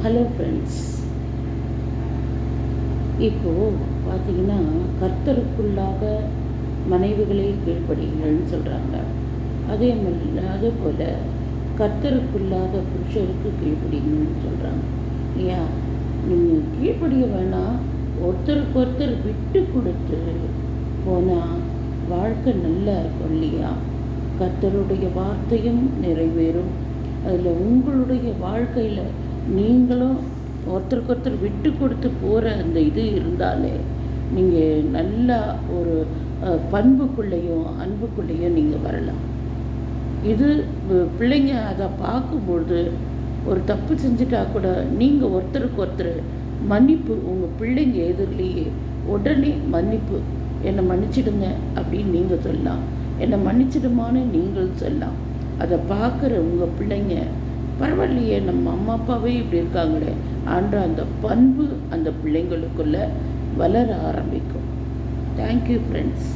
Hello friends, இப்போது பார்த்தீங்கன்னா கர்த்தருக்குள்ளாக மனைவிகளே கீழ்ப்படிங்கள்னு சொல்கிறாங்க. அதே போல் கர்த்தருக்குள்ளாக புருஷருக்கு கீழ்ப்படிங்கன்னு சொல்கிறாங்க இல்லையா? நீங்கள் கீழ்ப்படிய வேணாம், ஒருத்தருக்கு ஒருத்தர் விட்டு கொடுத்து போனால் வாழ்க்கை நல்லா இருக்கும் இல்லையா? கர்த்தருடைய வார்த்தையும் நிறைவேறும். அதில் உங்களுடைய வாழ்க்கையில் நீங்களும் ஒருத்தருக்கு ஒருத்தர் விட்டு கொடுத்து போகிற அந்த இது இருந்தாலே நீங்கள் நல்லா ஒரு பண்புக்குள்ளேயும் அன்புக்குள்ளேயும் நீங்கள் வரலாம். இது பிள்ளைங்க அதை பார்க்கும்பொழுது ஒரு தப்பு செஞ்சுட்டா கூட நீங்கள் ஒருத்தருக்கு ஒருத்தர் மன்னிப்பு, உங்கள் பிள்ளைங்க எதிரிலேயே உடனே மன்னிப்பு, என்னை மன்னிச்சிடுங்க அப்படின்னு நீங்கள் சொல்லலாம், என்னை மன்னிச்சிடுமான்னு நீங்கள் சொல்லலாம். அதை பார்க்குற உங்கள் பிள்ளைங்க பரவாயில்லையே, நம்ம அம்மா அப்பாவே இப்படி இருக்காங்களே ஆன்ற அந்த பண்பு அந்த பிள்ளைங்களுக்குள்ள வளர ஆரம்பிக்கும். Thank you friends.